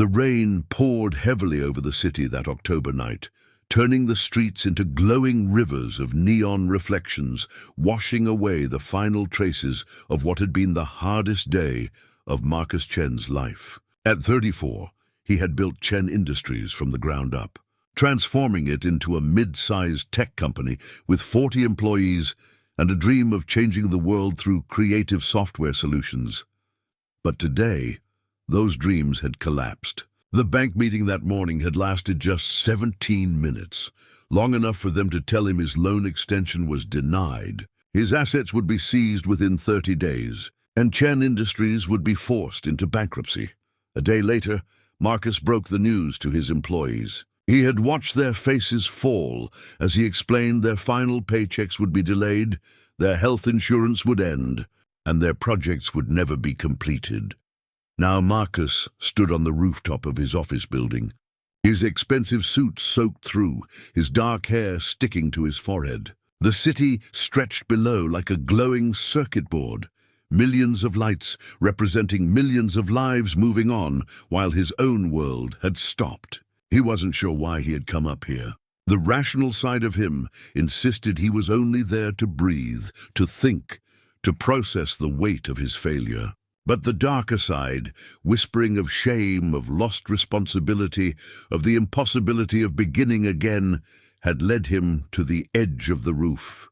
The rain poured heavily over the city that October night, turning the streets into glowing rivers of neon reflections, washing away the final traces of what had been the hardest day of Marcus Chen's life. At 34, he had built Chen Industries from the ground up, transforming it into a mid-sized tech company with 40 employees and a dream of changing the world through creative software solutions. But today, those dreams had collapsed. The bank meeting that morning had lasted just 17 minutes, long enough for them to tell him his loan extension was denied. His assets would be seized within 30 days, and Chen Industries would be forced into bankruptcy. A day later, Marcus broke the news to his employees. He had watched their faces fall as he explained their final paychecks would be delayed, their health insurance would end, and their projects would never be completed. Now Marcus stood on the rooftop of his office building, his expensive suit soaked through, his dark hair sticking to his forehead. The city stretched below like a glowing circuit board, millions of lights representing millions of lives moving on while his own world had stopped. He wasn't sure why he had come up here. The rational side of him insisted he was only there to breathe, to think, to process the weight of his failure. But the darker side, whispering of shame, of lost responsibility, of the impossibility of beginning again, had led him to the edge of the roof.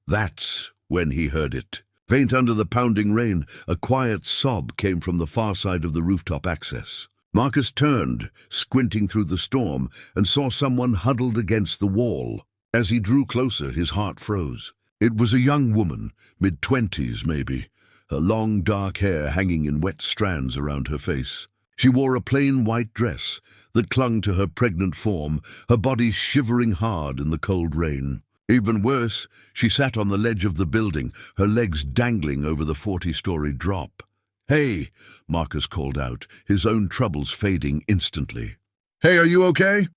That's when he heard it. Faint under the pounding rain, a quiet sob came from the far side of the rooftop access. Marcus turned, squinting through the storm, and saw someone huddled against the wall. As he drew closer, his heart froze. It was a young woman, mid-20s maybe, her long dark hair hanging in wet strands around her face. She wore a plain white dress that clung to her pregnant form, her body shivering hard in the cold rain. Even worse, she sat on the ledge of the building, her legs dangling over the 40-story drop. "Hey," Marcus called out, his own troubles fading instantly. "Hey, are you okay?"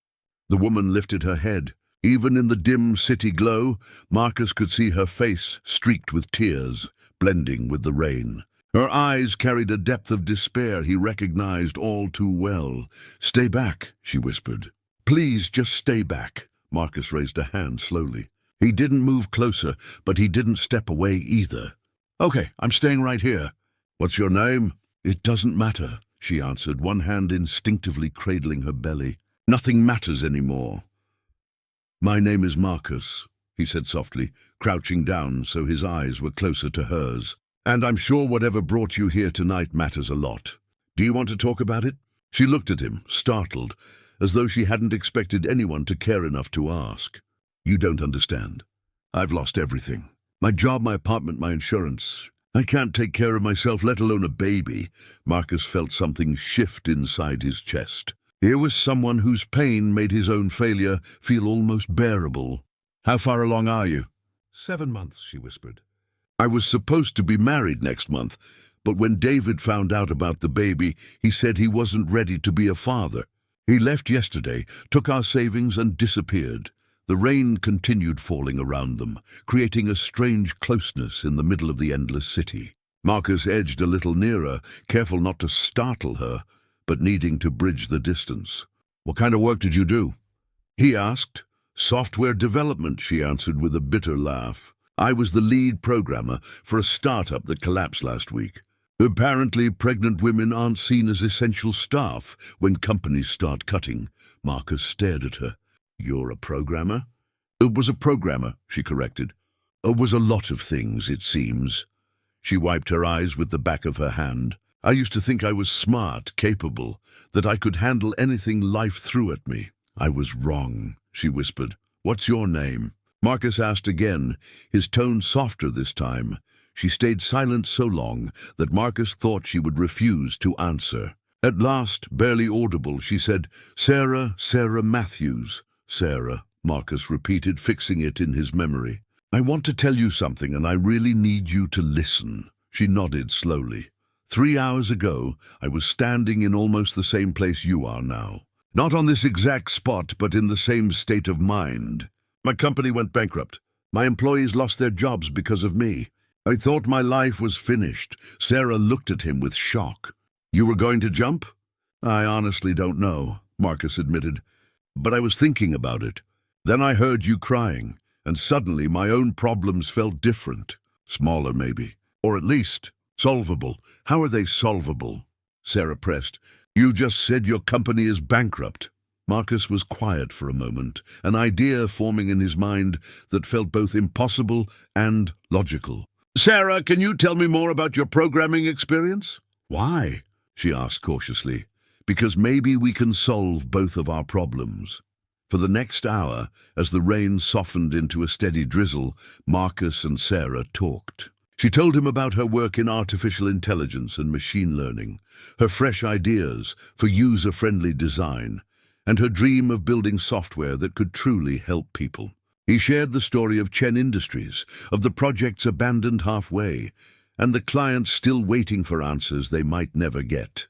The woman lifted her head. Even in the dim city glow, Marcus could see her face streaked with tears, blending with the rain. Her eyes carried a depth of despair he recognized all too well. "Stay back," she whispered. "Please, just stay back." Marcus raised a hand slowly. He didn't move closer, but he didn't step away either. "Okay, I'm staying right here." "What's your name?" "It doesn't matter," she answered, one hand instinctively cradling her belly. "Nothing matters anymore." "My name is Marcus," he said softly, crouching down so his eyes were closer to hers. "And I'm sure whatever brought you here tonight matters a lot. Do you want to talk about it?" She looked at him, startled, as though she hadn't expected anyone to care enough to ask. "You don't understand. I've lost everything. My job, my apartment, my insurance. I can't take care of myself, let alone a baby." Marcus felt something shift inside his chest. Here was someone whose pain made his own failure feel almost bearable. "How far along are you?" 7 months, she whispered. "I was supposed to be married next month, but when David found out about the baby, he said he wasn't ready to be a father. He left yesterday, took our savings and disappeared." The rain continued falling around them, creating a strange closeness in the middle of the endless city. Marcus edged a little nearer, careful not to startle her, but needing to bridge the distance. "What kind of work did you do?" he asked. "Software development," she answered with a bitter laugh. "I was the lead programmer for a startup that collapsed last week. Apparently, pregnant women aren't seen as essential staff when companies start cutting." Marcus stared at her. "You're a programmer?" "It was a programmer," she corrected. "It was a lot of things, it seems." She wiped her eyes with the back of her hand. "I used to think I was smart, capable, that I could handle anything life threw at me. I was wrong," she whispered. "What's your name?" Marcus asked again, his tone softer this time. She stayed silent so long that Marcus thought she would refuse to answer. At last, barely audible, she said, Sarah Matthews." "Sarah," Marcus repeated, fixing it in his memory. "I want to tell you something, and I really need you to listen." She nodded slowly. 3 hours ago, I was standing in almost the same place you are now. Not on this exact spot, but in the same state of mind. My company went bankrupt. My employees lost their jobs because of me. I thought my life was finished." Sarah looked at him with shock. "You were going to jump?" I honestly don't know, Marcus admitted, but I was thinking about it. Then I heard you crying, and suddenly my own problems felt different. Smaller, maybe. Or at least solvable. How are they solvable? Sarah pressed. You just said your company is bankrupt. Marcus was quiet for a moment, an idea forming in his mind that felt both impossible and logical. Sarah, can you tell me more about your programming experience? Why? She asked cautiously. Because maybe we can solve both of our problems. For the next hour, as the rain softened into a steady drizzle, Marcus and Sarah talked. She told him about her work in artificial intelligence and machine learning, her fresh ideas for user-friendly design, and her dream of building software that could truly help people. He shared the story of Chen Industries, of the projects abandoned halfway, and the clients still waiting for answers they might never get.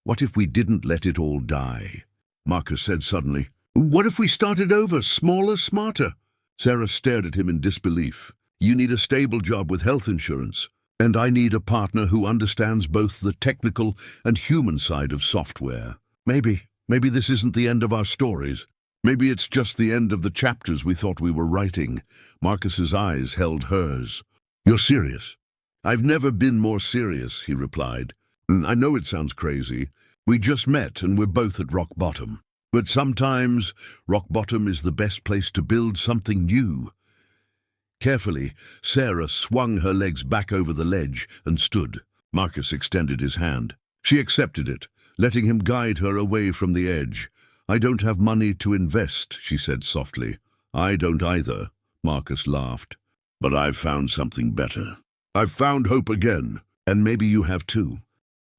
What if we didn't let it all die? Marcus said suddenly. What if we started over, smaller, smarter? Sarah stared at him in disbelief. You need a stable job with health insurance, and I need a partner who understands both the technical and human side of software. Maybe this isn't the end of our stories. Maybe it's just the end of the chapters we thought we were writing. Marcus's eyes held hers. You're serious? I've never been more serious, he replied. I know it sounds crazy. We just met and we're both at rock bottom. But sometimes rock bottom is the best place to build something new. Carefully, Sarah swung her legs back over the ledge and stood. Marcus extended his hand. She accepted it, letting him guide her away from the edge. I don't have money to invest, she said softly. I don't either, Marcus laughed. But I've found something better. I've found hope again, and maybe you have too.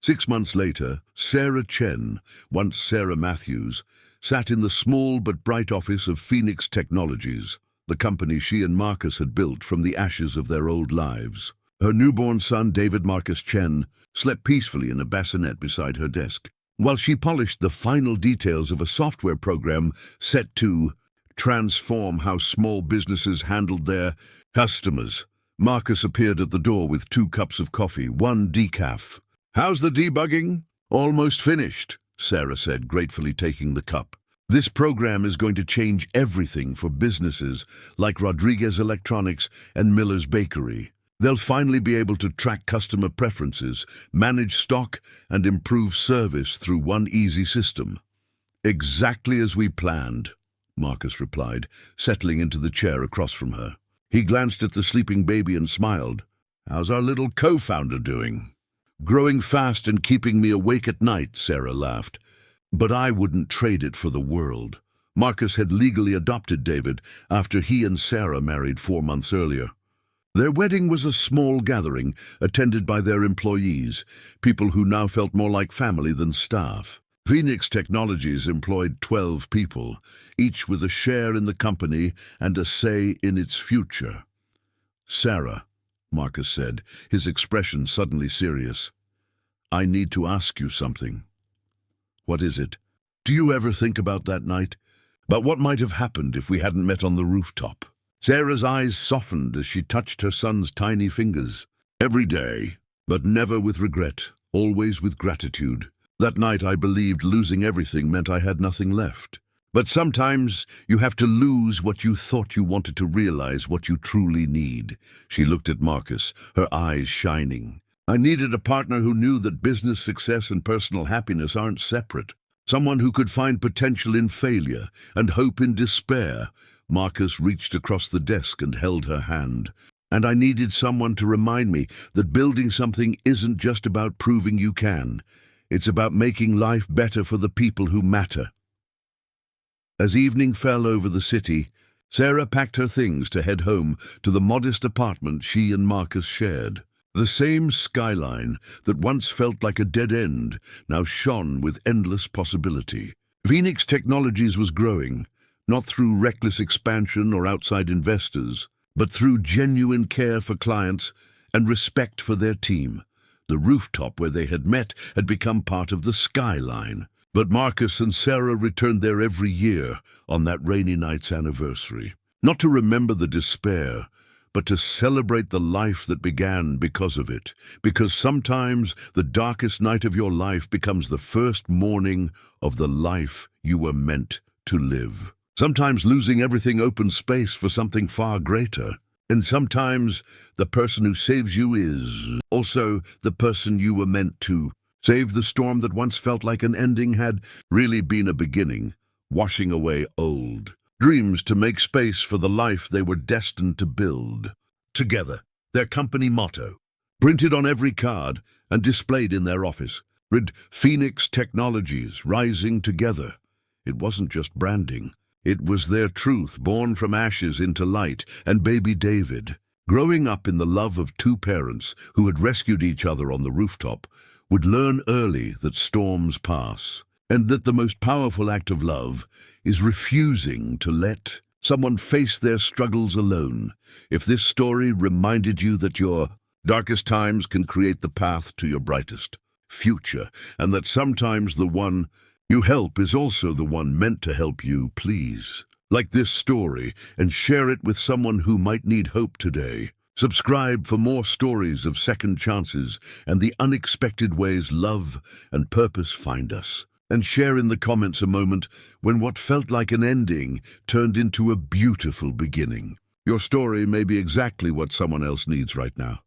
6 months later, Sarah Chen, once Sarah Matthews, sat in the small but bright office of Phoenix Technologies, the company she and Marcus had built from the ashes of their old lives. Her newborn son, David Marcus Chen, slept peacefully in a bassinet beside her desk, while she polished the final details of a software program set to transform how small businesses handled their customers. Marcus appeared at the door with 2 cups of coffee, 1 decaf. How's the debugging? Almost finished, Sarah said, gratefully taking the cup. This program is going to change everything for businesses like Rodriguez Electronics and Miller's Bakery. They'll finally be able to track customer preferences, manage stock, and improve service through one easy system. Exactly as we planned, Marcus replied, settling into the chair across from her. He glanced at the sleeping baby and smiled. How's our little co-founder doing? Growing fast and keeping me awake at night, Sarah laughed. But I wouldn't trade it for the world. Marcus had legally adopted David after he and Sarah married 4 months earlier. Their wedding was a small gathering, attended by their employees, people who now felt more like family than staff. Phoenix Technologies employed 12 people, each with a share in the company and a say in its future. Sarah, Marcus said, his expression suddenly serious. I need to ask you something. What is it? Do you ever think about that night? About what might have happened if we hadn't met on the rooftop? Sarah's eyes softened as she touched her son's tiny fingers. Every day, but never with regret, always with gratitude. That night I believed losing everything meant I had nothing left. But sometimes you have to lose what you thought you wanted to realize what you truly need. She looked at Marcus, her eyes shining. I needed a partner who knew that business success and personal happiness aren't separate. Someone who could find potential in failure and hope in despair. Marcus reached across the desk and held her hand. And I needed someone to remind me that building something isn't just about proving you can. It's about making life better for the people who matter. As evening fell over the city, Sarah packed her things to head home to the modest apartment she and Marcus shared. The same skyline that once felt like a dead end now shone with endless possibility. Phoenix Technologies was growing, not through reckless expansion or outside investors, but through genuine care for clients and respect for their team. The rooftop where they had met had become part of the skyline, but Marcus and Sarah returned there every year on that rainy night's anniversary. Not to remember the despair, but to celebrate the life that began because of it. Because sometimes the darkest night of your life becomes the first morning of the life you were meant to live. Sometimes losing everything opens space for something far greater. And sometimes the person who saves you is also the person you were meant to save. The storm that once felt like an ending had really been a beginning, washing away old dreams to make space for the life they were destined to build. Together, their company motto, printed on every card and displayed in their office, read Phoenix Technologies, rising together. It wasn't just branding. It was their truth, born from ashes into light. And baby David, growing up in the love of two parents who had rescued each other on the rooftop, would learn early that storms pass, and that the most powerful act of love is refusing to let someone face their struggles alone. If this story reminded you that your darkest times can create the path to your brightest future, and that sometimes the one you help is also the one meant to help you, please like this story and share it with someone who might need hope today. Subscribe for more stories of second chances and the unexpected ways love and purpose find us. And share in the comments a moment when what felt like an ending turned into a beautiful beginning. Your story may be exactly what someone else needs right now.